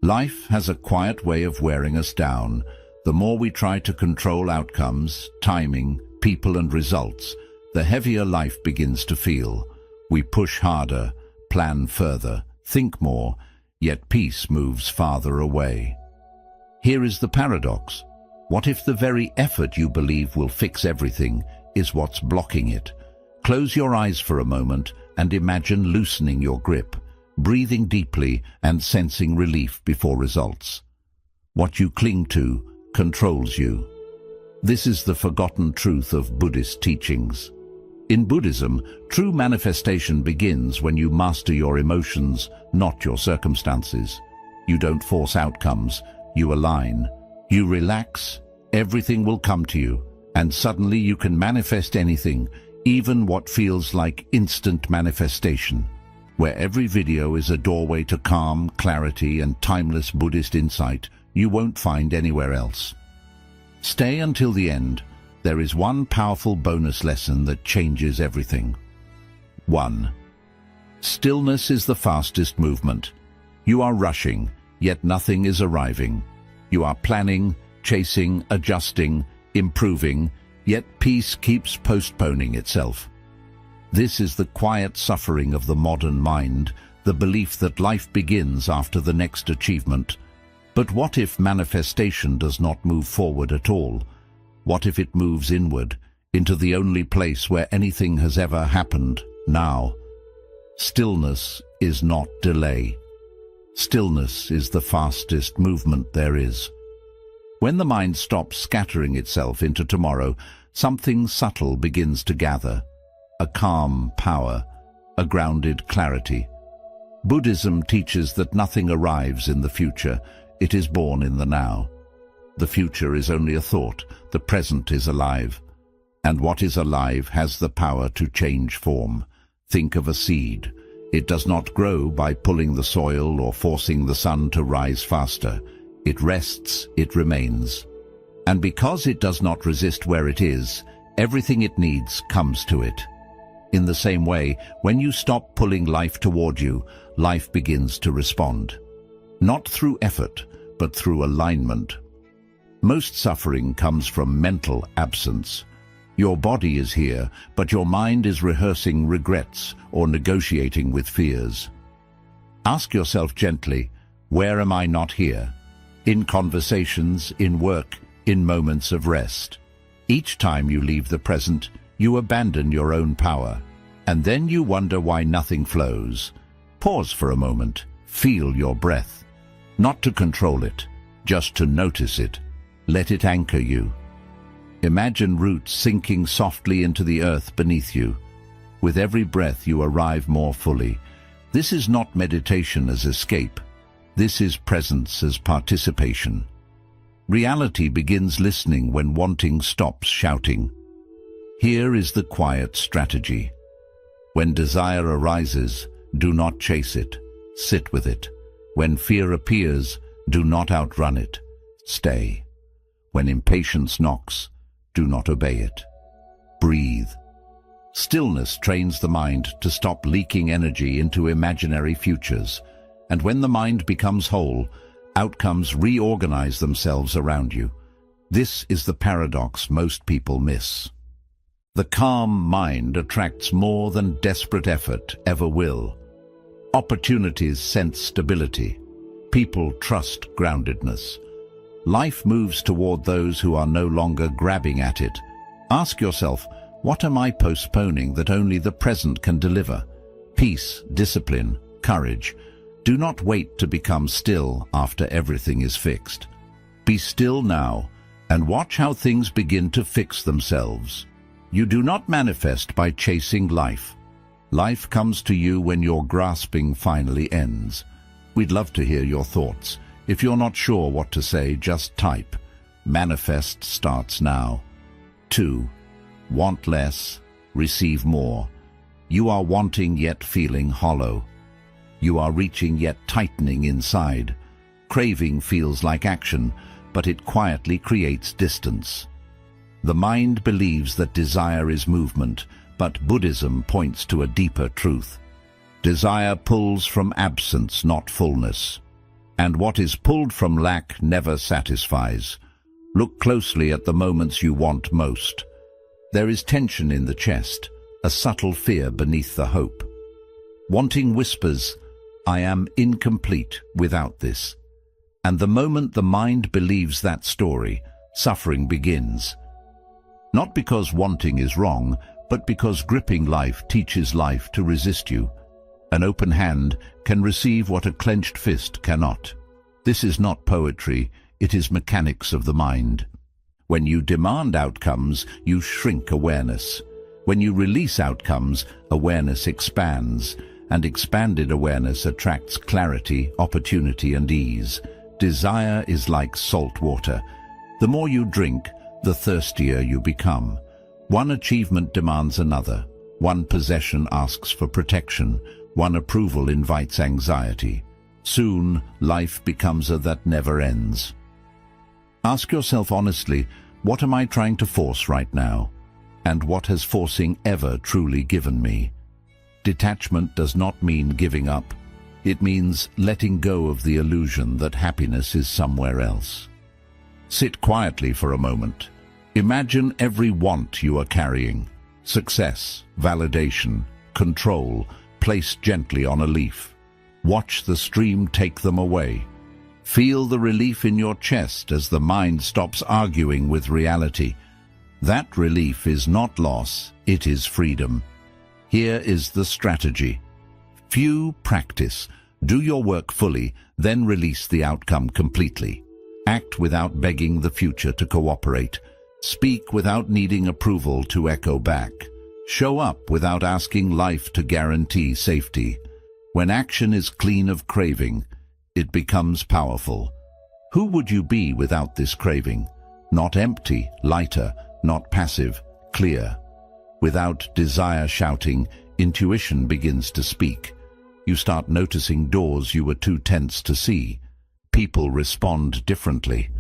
Life has a quiet way of wearing us down. The more we try to control outcomes, timing, people and results, the heavier life begins to feel. We push harder, plan further, think more, yet peace moves farther away. Here is the paradox. What if the very effort you believe will fix everything is what's blocking it? Close your eyes for a moment and imagine loosening your grip, breathing deeply and sensing relief before results. What you cling to controls you. This is the forgotten truth of Buddhist teachings. In Buddhism, true manifestation begins when you master your emotions, not your circumstances. You don't force outcomes, you align. You relax, everything will come to you, and suddenly you can manifest anything, even what feels like instant manifestation. Where every video is a doorway to calm, clarity, and timeless Buddhist insight you won't find anywhere else. Stay until the end. There is one powerful bonus lesson that changes everything. 1. Stillness is the fastest movement. You are rushing, yet nothing is arriving. You are planning, chasing, adjusting, improving, yet peace keeps postponing itself. This is the quiet suffering of the modern mind, the belief that life begins after the next achievement. But what if manifestation does not move forward at all? What if it moves inward, into the only place where anything has ever happened, now? Stillness is not delay. Stillness is the fastest movement there is. When the mind stops scattering itself into tomorrow, something subtle begins to gather. A calm power, a grounded clarity. Buddhism teaches that nothing arrives in the future, it is born in the now. The future is only a thought, the present is alive. And what is alive has the power to change form. Think of a seed. It does not grow by pulling the soil or forcing the sun to rise faster. It rests, it remains. And because it does not resist where it is, everything it needs comes to it. In the same way, when you stop pulling life toward you, life begins to respond. Not through effort, but through alignment. Most suffering comes from mental absence. Your body is here, but your mind is rehearsing regrets or negotiating with fears. Ask yourself gently, where am I not here? In conversations, in work, in moments of rest. Each time you leave the present, you abandon your own power, and then you wonder why nothing flows. Pause for a moment, feel your breath. Not to control it, just to notice it. Let it anchor you. Imagine roots sinking softly into the earth beneath you. With every breath you arrive more fully. This is not meditation as escape. This is presence as participation. Reality begins listening when wanting stops shouting. Here is the quiet strategy. When desire arises, do not chase it. Sit with it. When fear appears, do not outrun it. Stay. When impatience knocks, do not obey it. Breathe. Stillness trains the mind to stop leaking energy into imaginary futures, and when the mind becomes whole, outcomes reorganize themselves around you. This is the paradox most people miss. The calm mind attracts more than desperate effort ever will. Opportunities sense stability. People trust groundedness. Life moves toward those who are no longer grabbing at it. Ask yourself, what am I postponing that only the present can deliver? Peace, discipline, courage. Do not wait to become still after everything is fixed. Be still now and watch how things begin to fix themselves. You do not manifest by chasing life. Life comes to you when your grasping finally ends. We'd love to hear your thoughts. If you're not sure what to say, just type. Manifest starts now. 2. Want less, receive more. You are wanting yet feeling hollow. You are reaching yet tightening inside. Craving feels like action, but it quietly creates distance. The mind believes that desire is movement, but Buddhism points to a deeper truth. Desire pulls from absence, not fullness. And what is pulled from lack never satisfies. Look closely at the moments you want most. There is tension in the chest, a subtle fear beneath the hope. Wanting whispers, "I am incomplete without this." And the moment the mind believes that story, suffering begins. Not because wanting is wrong, but because gripping life teaches life to resist you. An open hand can receive what a clenched fist cannot. This is not poetry, it is mechanics of the mind. When you demand outcomes, you shrink awareness. When you release outcomes, awareness expands, and expanded awareness attracts clarity, opportunity, and ease. Desire is like salt water. The more you drink, the thirstier you become. One achievement demands another. One possession asks for protection. One approval invites anxiety. Soon, life becomes a that never ends. Ask yourself honestly, what am I trying to force right now? And what has forcing ever truly given me? Detachment does not mean giving up. It means letting go of the illusion that happiness is somewhere else. Sit quietly for a moment. Imagine every want you are carrying. Success, validation, control, placed gently on a leaf. Watch the stream take them away. Feel the relief in your chest as the mind stops arguing with reality. That relief is not loss, it is freedom. Here is the strategy. Few practice. Do your work fully, then release the outcome completely. Act without begging the future to cooperate. Speak without needing approval to echo back. Show up without asking life to guarantee safety. When action is clean of craving, it becomes powerful. Who would you be without this craving? Not empty, lighter, not passive, clear. Without desire shouting, intuition begins to speak. You start noticing doors you were too tense to see. People respond differently.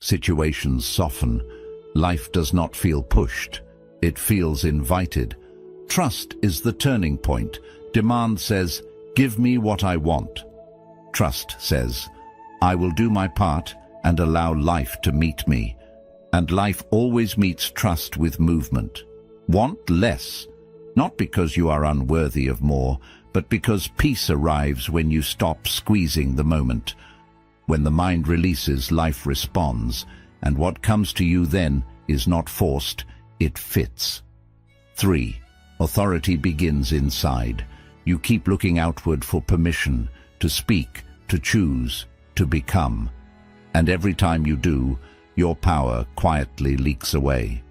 Situations soften. Life does not feel pushed. It feels invited. Trust is the turning point. Demand says, "Give me what I want." Trust says, "I will do my part and allow life to meet me." And life always meets trust with movement. Want less, not because you are unworthy of more, but because peace arrives when you stop squeezing the moment. When the mind releases, life responds, and what comes to you then is not forced, it fits. 3. Authority begins inside. You keep looking outward for permission, to speak, to choose, to become. And every time you do, your power quietly leaks away.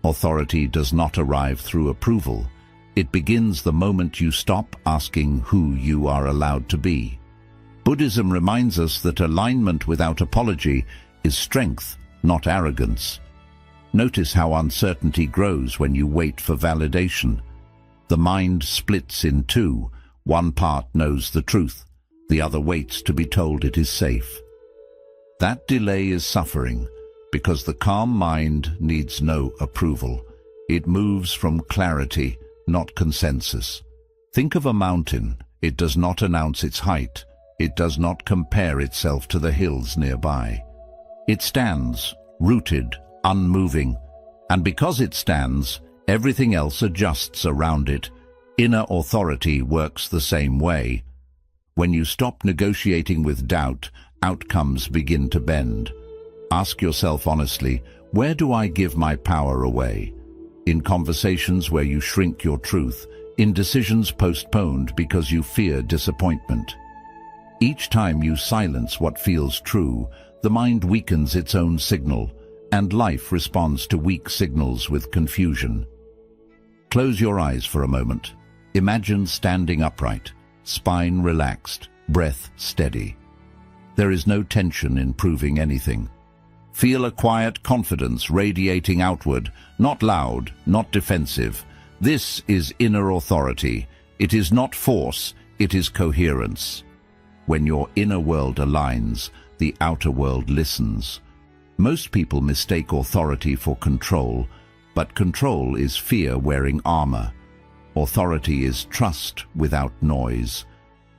Authority does not arrive through approval. It begins the moment you stop asking who you are allowed to be. Buddhism reminds us that alignment without apology is strength, not arrogance. Notice how uncertainty grows when you wait for validation. The mind splits in two. One part knows the truth. The other waits to be told it is safe. That delay is suffering, because the calm mind needs no approval. It moves from clarity, not consensus. Think of a mountain. It does not announce its height. It does not compare itself to the hills nearby. It stands, rooted, unmoving, and because it stands, everything else adjusts around it. Inner authority works the same way. When you stop negotiating with doubt, outcomes begin to bend. Ask yourself honestly, where do I give my power away? In conversations where you shrink your truth, in decisions postponed because you fear disappointment. Each time you silence what feels true, the mind weakens its own signal, and life responds to weak signals with confusion. Close your eyes for a moment. Imagine standing upright, spine relaxed, breath steady. There is no tension in proving anything. Feel a quiet confidence radiating outward, not loud, not defensive. This is inner authority. It is not force, it is coherence. When your inner world aligns, the outer world listens. Most people mistake authority for control, but control is fear wearing armor. Authority is trust without noise.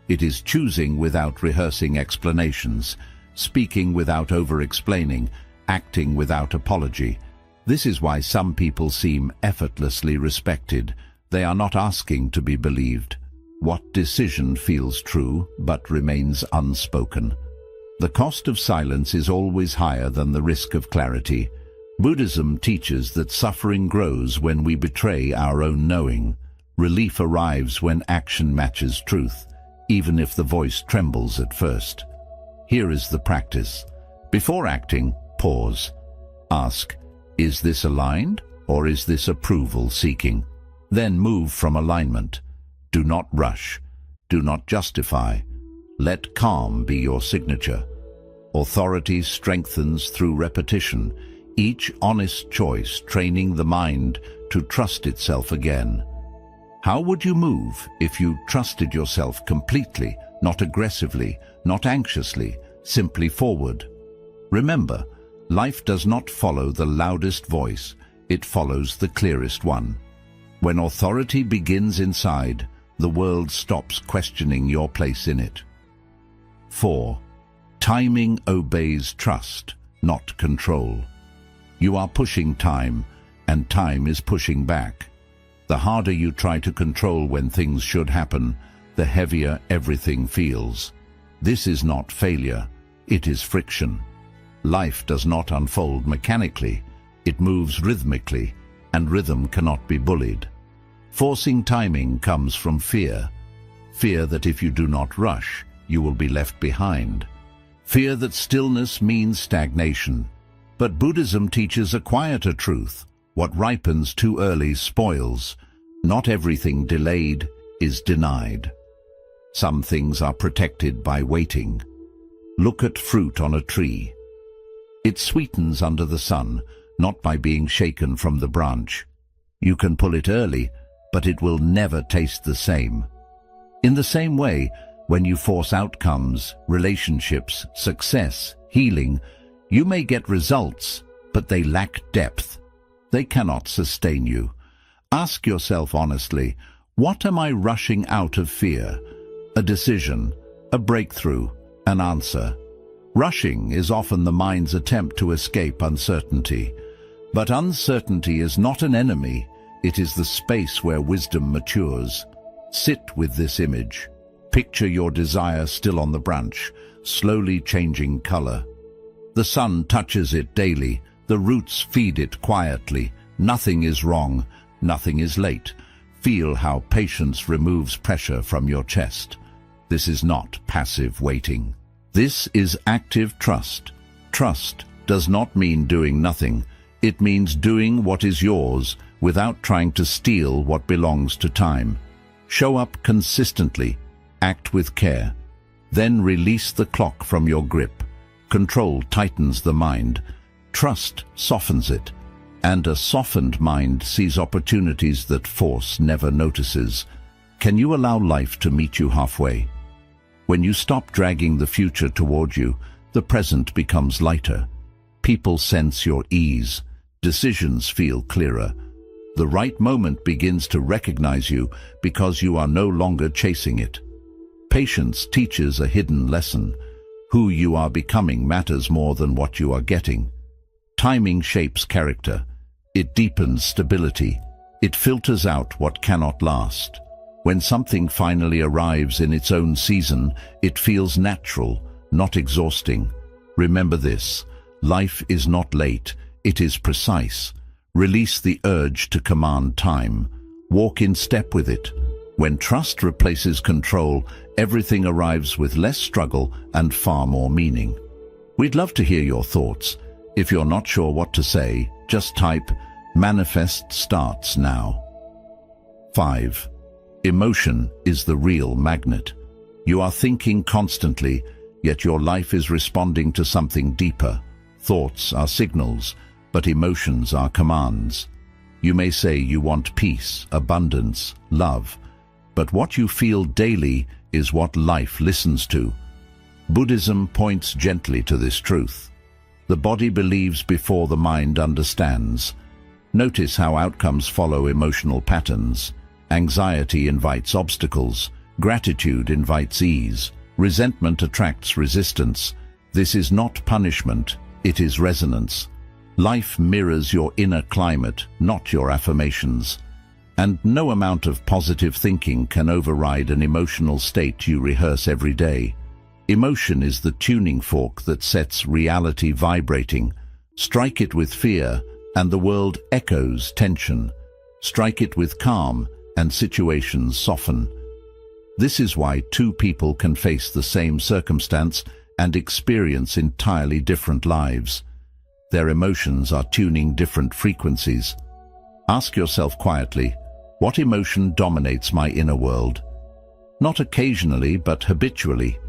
It is choosing without rehearsing explanations, speaking without over-explaining, acting without apology. This is why some people seem effortlessly respected. They are not asking to be believed. What decision feels true but remains unspoken? The cost of silence is always higher than the risk of clarity. Buddhism teaches that suffering grows when we betray our own knowing. Relief arrives when action matches truth, even if the voice trembles at first. Here is the practice. Before acting, pause. Ask, is this aligned or is this approval seeking? Then move from alignment. Do not rush. Do not justify. Let calm be your signature. Authority strengthens through repetition, each honest choice training the mind to trust itself again. How would you move if you trusted yourself completely, not aggressively, not anxiously, simply forward? Remember, life does not follow the loudest voice, it follows the clearest one. When authority begins inside, the world stops questioning your place in it. 4. Timing obeys trust, not control. You are pushing time, and time is pushing back. The harder you try to control when things should happen, the heavier everything feels. This is not failure, it is friction. Life does not unfold mechanically, it moves rhythmically, and rhythm cannot be bullied. Forcing timing comes from fear. Fear that if you do not rush, you will be left behind. Fear that stillness means stagnation. But Buddhism teaches a quieter truth. What ripens too early spoils. Not everything delayed is denied. Some things are protected by waiting. Look at fruit on a tree. It sweetens under the sun, not by being shaken from the branch. You can pull it early, but it will never taste the same. In the same way, when you force outcomes, relationships, success, healing, you may get results, but they lack depth. They cannot sustain you. Ask yourself honestly, what am I rushing out of fear? A decision, a breakthrough, an answer. Rushing is often the mind's attempt to escape uncertainty. But uncertainty is not an enemy. It is the space where wisdom matures. Sit with this image. Picture your desire still on the branch, slowly changing color. The sun touches it daily. The roots feed it quietly. Nothing is wrong. Nothing is late. Feel how patience removes pressure from your chest. This is not passive waiting. This is active trust. Trust does not mean doing nothing. It means doing what is yours without trying to steal what belongs to time. Show up consistently. Act with care. Then release the clock from your grip. Control tightens the mind. Trust softens it. And a softened mind sees opportunities that force never notices. Can you allow life to meet you halfway? When you stop dragging the future toward you, the present becomes lighter. People sense your ease. Decisions feel clearer. The right moment begins to recognize you because you are no longer chasing it. Patience teaches a hidden lesson. Who you are becoming matters more than what you are getting. Timing shapes character. It deepens stability. It filters out what cannot last. When something finally arrives in its own season, it feels natural, not exhausting. Remember this, life is not late, it is precise. Release the urge to command time. Walk in step with it. When trust replaces control, everything arrives with less struggle and far more meaning. We'd love to hear your thoughts. If you're not sure what to say, just type, "Manifest starts now." 5. Emotion is the real magnet. You are thinking constantly, yet your life is responding to something deeper. Thoughts are signals, but emotions are commands. You may say you want peace, abundance, love, but what you feel daily is what life listens to. Buddhism points gently to this truth. The body believes before the mind understands. Notice how outcomes follow emotional patterns. Anxiety invites obstacles. Gratitude invites ease. Resentment attracts resistance. This is not punishment, it is resonance. Life mirrors your inner climate, not your affirmations. And no amount of positive thinking can override an emotional state you rehearse every day. Emotion is the tuning fork that sets reality vibrating. Strike it with fear, and the world echoes tension. Strike it with calm, and situations soften. This is why two people can face the same circumstance and experience entirely different lives. Their emotions are tuning different frequencies. Ask yourself quietly, what emotion dominates my inner world? Not occasionally, but habitually.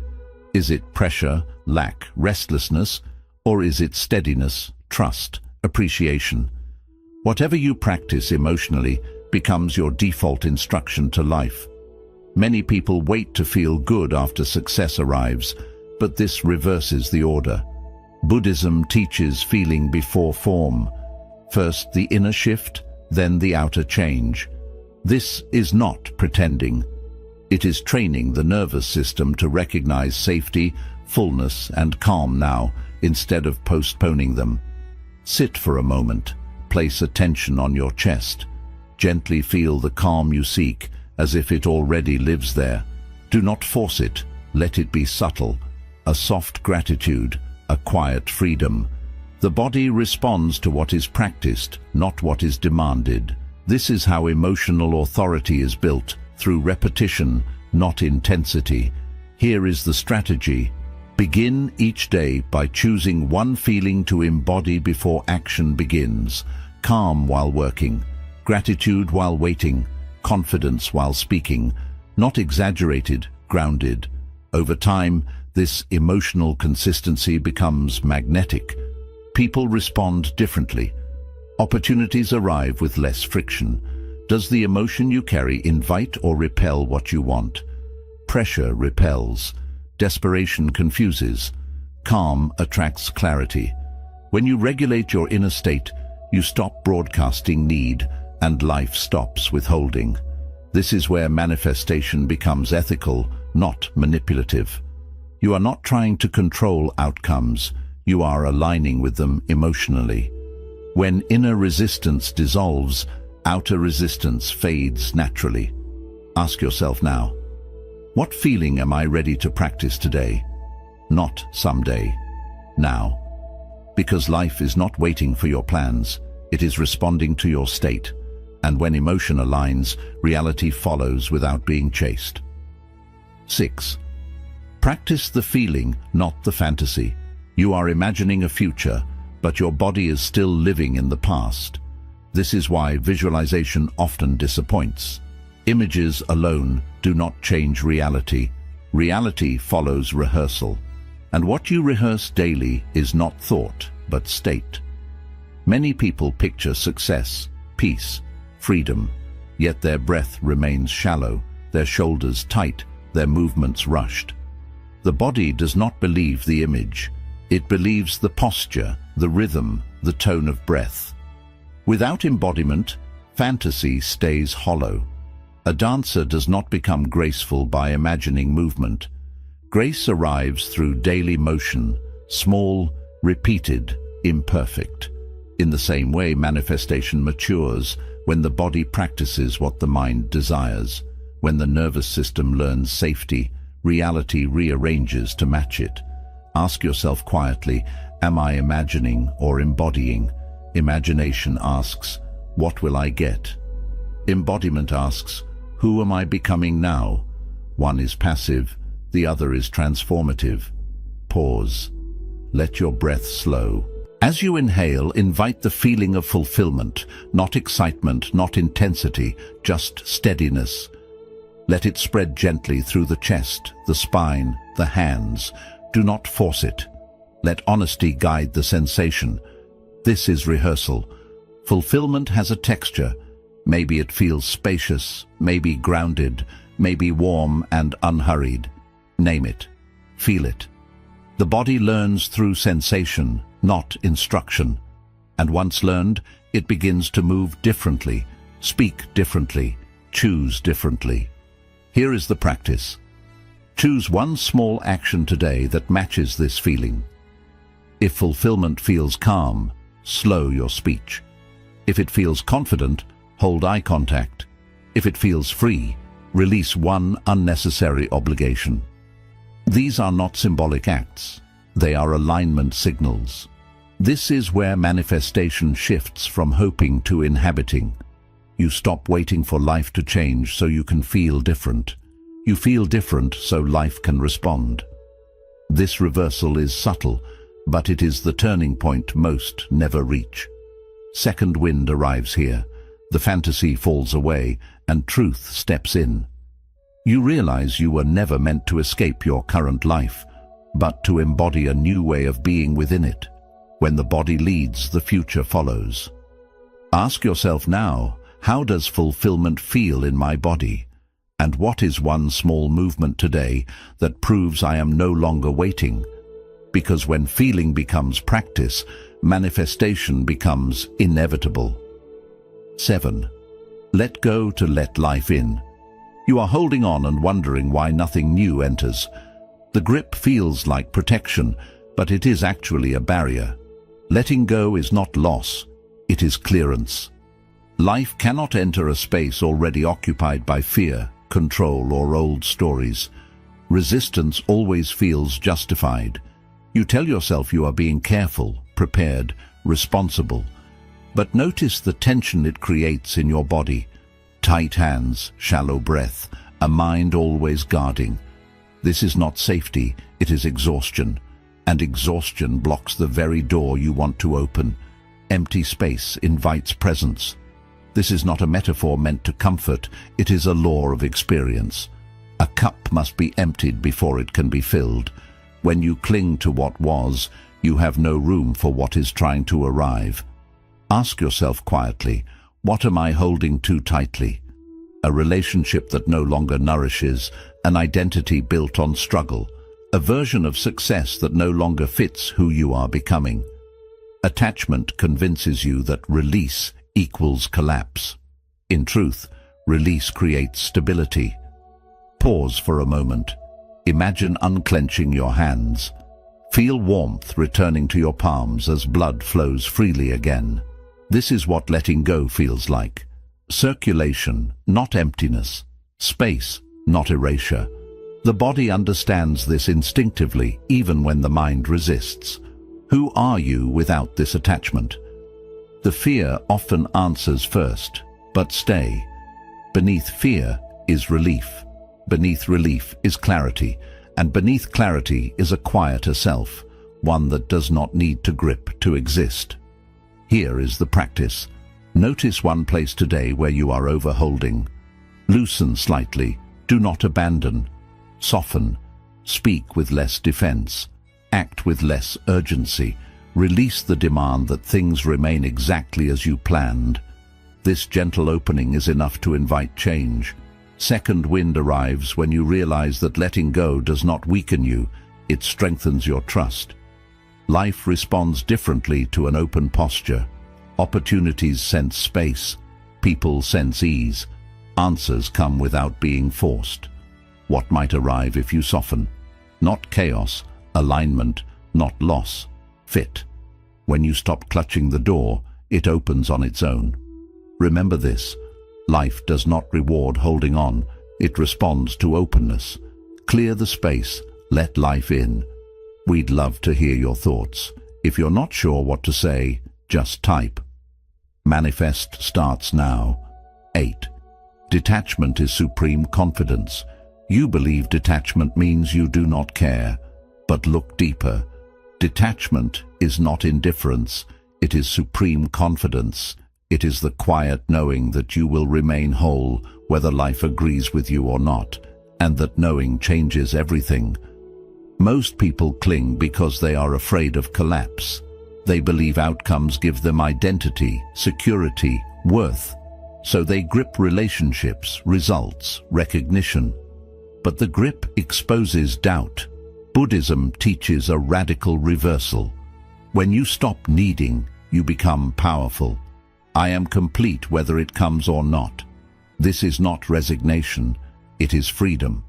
Is it pressure, lack, restlessness, or is it steadiness, trust, appreciation? Whatever you practice emotionally becomes your default instruction to life. Many people wait to feel good after success arrives, but this reverses the order. Buddhism teaches feeling before form. First the inner shift, then the outer change. This is not pretending. It is training the nervous system to recognize safety, fullness, and calm now, instead of postponing them. Sit for a moment. Place attention on your chest. Gently feel the calm you seek, as if it already lives there. Do not force it. Let it be subtle. A soft gratitude, a quiet freedom. The body responds to what is practiced, not what is demanded. This is how emotional authority is built, through repetition, not intensity. Here is the strategy. Begin each day by choosing one feeling to embody before action begins. Calm while working, gratitude while waiting, confidence while speaking, not exaggerated, grounded. Over time, this emotional consistency becomes magnetic. People respond differently. Opportunities arrive with less friction. Does the emotion you carry invite or repel what you want? Pressure repels. Desperation confuses. Calm attracts clarity. When you regulate your inner state, you stop broadcasting need, and life stops withholding. This is where manifestation becomes ethical, not manipulative. You are not trying to control outcomes, you are aligning with them emotionally. When inner resistance dissolves, outer resistance fades naturally. Ask yourself now, what feeling am I ready to practice today? Not someday, now. Because life is not waiting for your plans, it is responding to your state. And when emotion aligns, reality follows without being chased. 6. Practice the feeling, not the fantasy. You are imagining a future, but your body is still living in the past. This is why visualization often disappoints. Images alone do not change reality. Reality follows rehearsal. And what you rehearse daily is not thought, but state. Many people picture success, peace, freedom, yet their breath remains shallow, their shoulders tight, their movements rushed. The body does not believe the image. It believes the posture, the rhythm, the tone of breath. Without embodiment, fantasy stays hollow. A dancer does not become graceful by imagining movement. Grace arrives through daily motion, small, repeated, imperfect. In the same way, manifestation matures when the body practices what the mind desires. When the nervous system learns safety, reality rearranges to match it. Ask yourself quietly, am I imagining or embodying? Imagination asks, what will I get? Embodiment asks, who am I becoming now? One is passive, the other is transformative. Pause. Let your breath slow. As you inhale, invite the feeling of fulfillment, not excitement, not intensity, just steadiness. Let it spread gently through the chest, the spine, the hands. Do not force it. Let honesty guide the sensation. This is rehearsal. Fulfillment has a texture. Maybe it feels spacious, maybe grounded, maybe warm and unhurried. Name it. Feel it. The body learns through sensation, not instruction. And once learned, it begins to move differently, speak differently, choose differently. Here is the practice. Choose one small action today that matches this feeling. If fulfillment feels calm, slow your speech. If it feels confident, hold eye contact. If it feels free, release one unnecessary obligation. These are not symbolic acts. They are alignment signals. This is where manifestation shifts from hoping to inhabiting. You stop waiting for life to change so you can feel different. You feel different so life can respond. This reversal is subtle, but it is the turning point most never reach. Second wind arrives here. The fantasy falls away, and truth steps in. You realize you were never meant to escape your current life, but to embody a new way of being within it. When the body leads, the future follows. Ask yourself now, how does fulfillment feel in my body? And what is one small movement today that proves I am no longer waiting? Because when feeling becomes practice, manifestation becomes inevitable. 7. Let go to let life in. You are holding on and wondering why nothing new enters. The grip feels like protection, but it is actually a barrier. Letting go is not loss, it is clearance. Life cannot enter a space already occupied by fear, control, or old stories. Resistance always feels justified. You tell yourself you are being careful, prepared, responsible. But notice the tension it creates in your body. Tight hands, shallow breath, a mind always guarding. This is not safety, it is exhaustion. And exhaustion blocks the very door you want to open. Empty space invites presence. This is not a metaphor meant to comfort, it is a law of experience. A cup must be emptied before it can be filled. When you cling to what was, you have no room for what is trying to arrive. Ask yourself quietly, what am I holding too tightly? A relationship that no longer nourishes, an identity built on struggle, a version of success that no longer fits who you are becoming. Attachment convinces you that release equals collapse. In truth, release creates stability. Pause for a moment. Imagine unclenching your hands. Feel warmth returning to your palms as blood flows freely again. This is what letting go feels like. Circulation, not emptiness. Space, not erasure. The body understands this instinctively, even when the mind resists. Who are you without this attachment? The fear often answers first, but stay. Beneath fear is relief. Beneath relief is clarity, and beneath clarity is a quieter self, one that does not need to grip to exist. Here is the practice. Notice one place today where you are overholding. Loosen slightly, do not abandon. Soften, speak with less defense, act with less urgency. Release the demand that things remain exactly as you planned. This gentle opening is enough to invite change. Second wind arrives when you realize that letting go does not weaken you, it strengthens your trust. Life responds differently to an open posture. Opportunities sense space, people sense ease. Answers come without being forced. What might arrive if you soften? Not chaos, alignment, not loss. Fit. When you stop clutching the door, it opens on its own. Remember this. Life does not reward holding on, it responds to openness. Clear the space, let life in. We'd love to hear your thoughts. If you're not sure what to say, just type. Manifest starts now. 8. Detachment is supreme confidence. You believe detachment means you do not care, but look deeper. Detachment is not indifference, it is supreme confidence. It is the quiet knowing that you will remain whole whether life agrees with you or not, and that knowing changes everything. Most people cling because they are afraid of collapse. They believe outcomes give them identity, security, worth. So they grip relationships, results, recognition. But the grip exposes doubt. Buddhism teaches a radical reversal. When you stop needing, you become powerful. I am complete whether it comes or not. This is not resignation. it is freedom.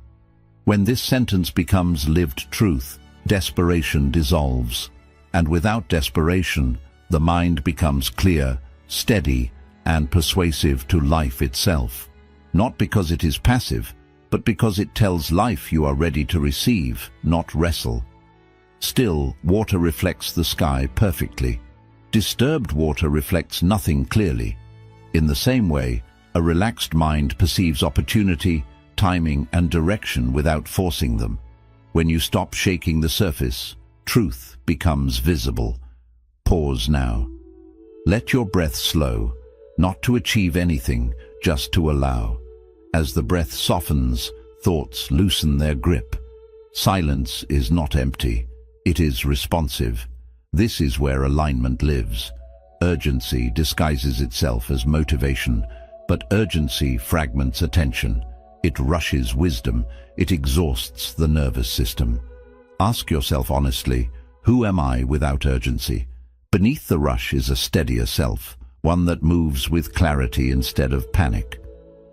When this sentence becomes lived truth, desperation dissolves. And without desperation, the mind becomes clear, steady, and persuasive to life itself. Not because it is passive, but because it tells life you are ready to receive, not wrestle. Still, water reflects the sky perfectly. Disturbed water reflects nothing clearly. In the same way, a relaxed mind perceives opportunity, timing, and direction without forcing them. When you stop shaking the surface, truth becomes visible. Pause now. Let your breath slow, not to achieve anything, just to allow. As the breath softens, thoughts loosen their grip. Silence is not empty, it is responsive. This is where alignment lives. Urgency disguises itself as motivation, but urgency fragments attention. It rushes wisdom, it exhausts the nervous system. Ask yourself honestly, who am I without urgency? Beneath the rush is a steadier self, one that moves with clarity instead of panic.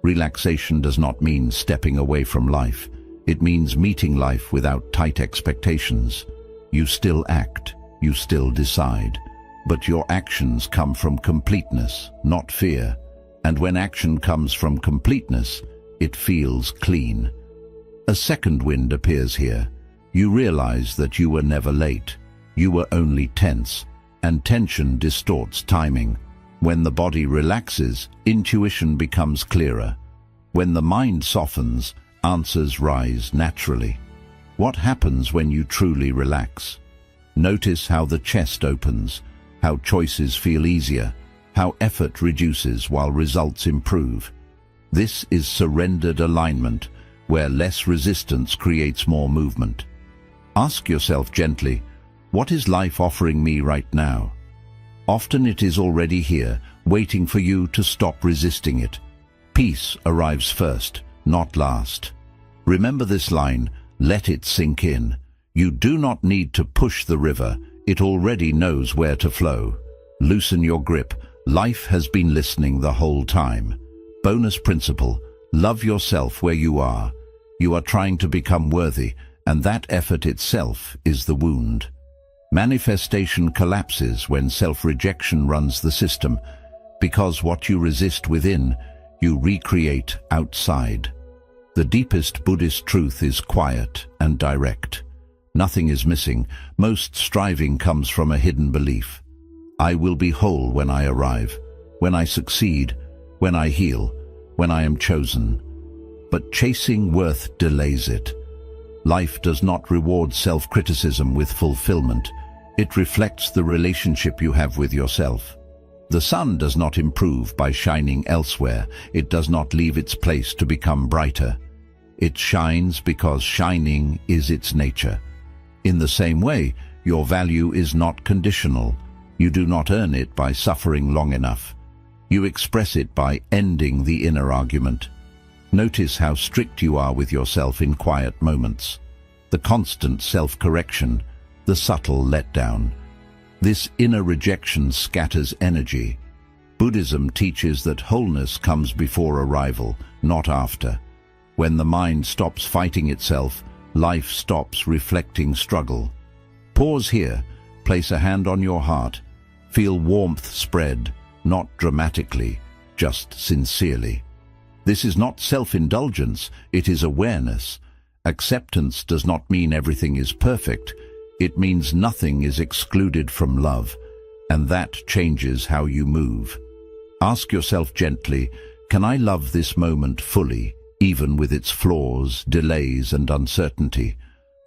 Relaxation does not mean stepping away from life. It means meeting life without tight expectations. You still act, you still decide, but your actions come from completeness, not fear. And when action comes from completeness, it feels clean. A second wind appears here. You realize that you were never late. You were only tense, and tension distorts timing. When the body relaxes, intuition becomes clearer. When the mind softens, answers rise naturally. What happens when you truly relax? Notice how the chest opens, how choices feel easier, how effort reduces while results improve. This is surrendered alignment, where less resistance creates more movement. Ask yourself gently, what is life offering me right now? Often it is already here, waiting for you to stop resisting it. Peace arrives first, not last. Remember this line, let it sink in. You do not need to push the river, it already knows where to flow. Loosen your grip, life has been listening the whole time. Bonus principle, love yourself where you are. You are trying to become worthy, and that effort itself is the wound. Manifestation collapses when self-rejection runs the system, because what you resist within, you recreate outside. The deepest Buddhist truth is quiet and direct. Nothing is missing. Most striving comes from a hidden belief. I will be whole when I arrive, when I succeed, when I heal, when I am chosen. But chasing worth delays it. Life does not reward self-criticism with fulfillment. It reflects the relationship you have with yourself. The sun does not improve by shining elsewhere. It does not leave its place to become brighter. It shines because shining is its nature. In the same way, your value is not conditional. You do not earn it by suffering long enough. You express it by ending the inner argument. Notice how strict you are with yourself in quiet moments. The constant self-correction, the subtle letdown. This inner rejection scatters energy. Buddhism teaches that wholeness comes before arrival, not after. When the mind stops fighting itself, life stops reflecting struggle. Pause here, place a hand on your heart. Feel warmth spread, not dramatically, just sincerely. This is not self-indulgence, it is awareness. Acceptance does not mean everything is perfect. It means nothing is excluded from love, and that changes how you move. Ask yourself gently, can I love this moment fully, even with its flaws, delays, and uncertainty?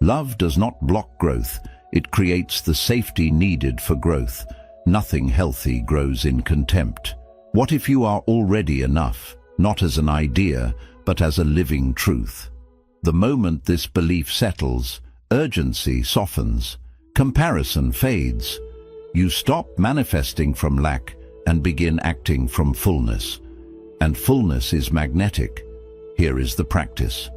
Love does not block growth, it creates the safety needed for growth. Nothing healthy grows in contempt. What if you are already enough, not as an idea, but as a living truth? The moment this belief settles, urgency softens, comparison fades. You stop manifesting from lack and begin acting from fullness. And fullness is magnetic. Here is the practice.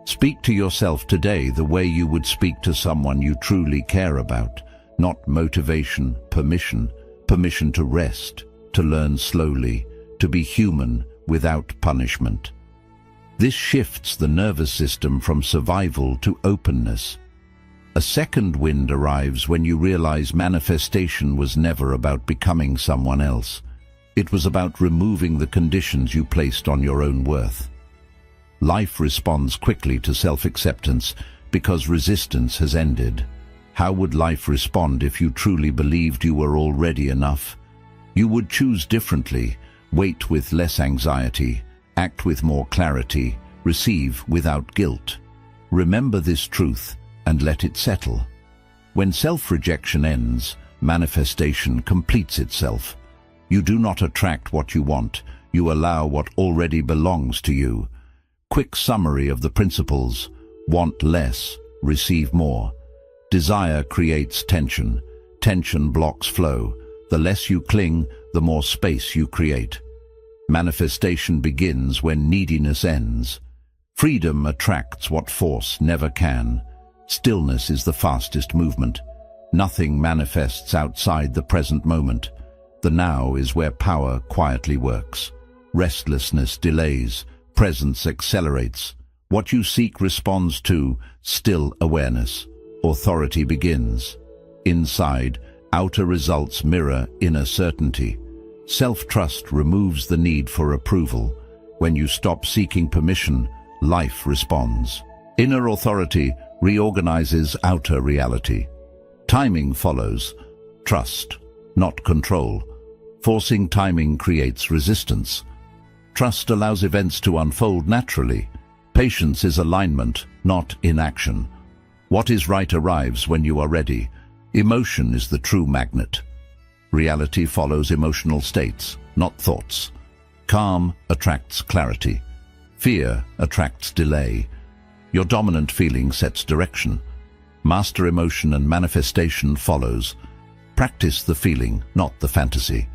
Speak to yourself today the way you would speak to someone you truly care about. Not motivation, permission. Permission to rest, to learn slowly, to be human without punishment. This shifts the nervous system from survival to openness. A second wind arrives when you realize manifestation was never about becoming someone else. It was about removing the conditions you placed on your own worth. Life responds quickly to self-acceptance because resistance has ended. How would life respond if you truly believed you were already enough? You would choose differently, wait with less anxiety, act with more clarity, receive without guilt. Remember this truth and let it settle. When self-rejection ends, manifestation completes itself. You do not attract what you want, you allow what already belongs to you. Quick summary of the principles: want less, receive more. Desire creates tension. Tension blocks flow. The less you cling, the more space you create. Manifestation begins when neediness ends. Freedom attracts what force never can. Stillness is the fastest movement. Nothing manifests outside the present moment. The now is where power quietly works. Restlessness delays. Presence accelerates. What you seek responds to still awareness. Authority begins. Inside, outer results mirror inner certainty. Self-trust removes the need for approval. When you stop seeking permission, life responds. Inner authority reorganizes outer reality. Timing follows. Trust, not control. Forcing timing creates resistance. Trust allows events to unfold naturally. Patience is alignment, not inaction. What is right arrives when you are ready. Emotion is the true magnet. Reality follows emotional states, not thoughts. Calm attracts clarity. Fear attracts delay. Your dominant feeling sets direction. Master emotion and manifestation follows. Practice the feeling, not the fantasy.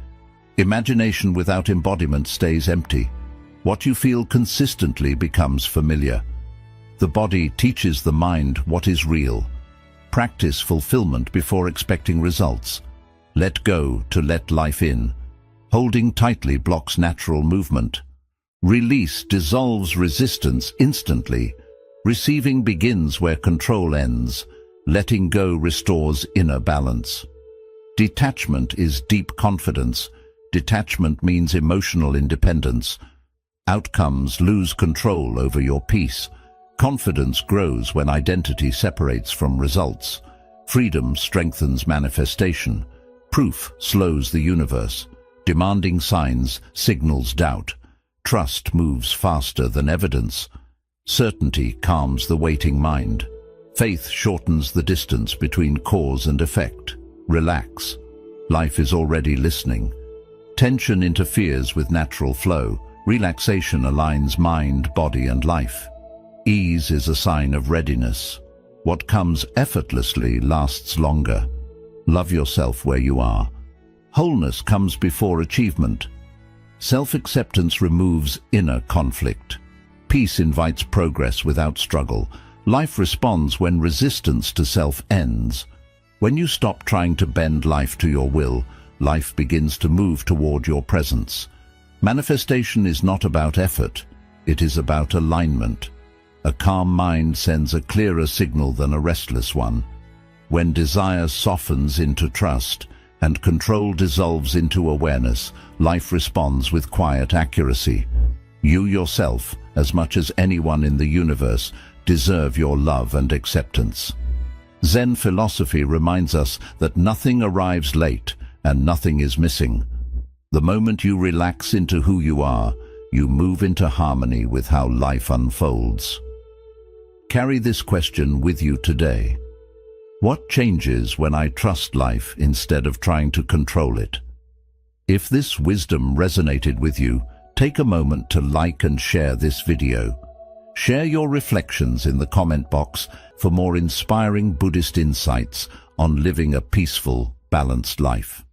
Imagination without embodiment stays empty. What you feel consistently becomes familiar. The body teaches the mind what is real. Practice fulfillment before expecting results. Let go to let life in. Holding tightly blocks natural movement. Release dissolves resistance instantly. Receiving begins where control ends. Letting go restores inner balance. Detachment is deep confidence. Detachment means emotional independence. Outcomes lose control over your peace. Confidence grows when identity separates from results. Freedom strengthens manifestation. Proof slows the universe. Demanding signs signals doubt. Trust moves faster than evidence. Certainty calms the waiting mind. Faith shortens the distance between cause and effect. Relax. Life is already listening. Tension interferes with natural flow. Relaxation aligns mind, body, and life. Ease is a sign of readiness. What comes effortlessly lasts longer. Love yourself where you are. Wholeness comes before achievement. Self-acceptance removes inner conflict. Peace invites progress without struggle. Life responds when resistance to self ends. When you stop trying to bend life to your will, life begins to move toward your presence. Manifestation is not about effort, it is about alignment. A calm mind sends a clearer signal than a restless one. When desire softens into trust and control dissolves into awareness, life responds with quiet accuracy. You yourself, as much as anyone in the universe, deserve your love and acceptance. Zen philosophy reminds us that nothing arrives late and nothing is missing. The moment you relax into who you are, you move into harmony with how life unfolds. Carry this question with you today. What changes when I trust life instead of trying to control it? If this wisdom resonated with you, take a moment to like and share this video. Share your reflections in the comment box for more inspiring Buddhist insights on living a peaceful, balanced life.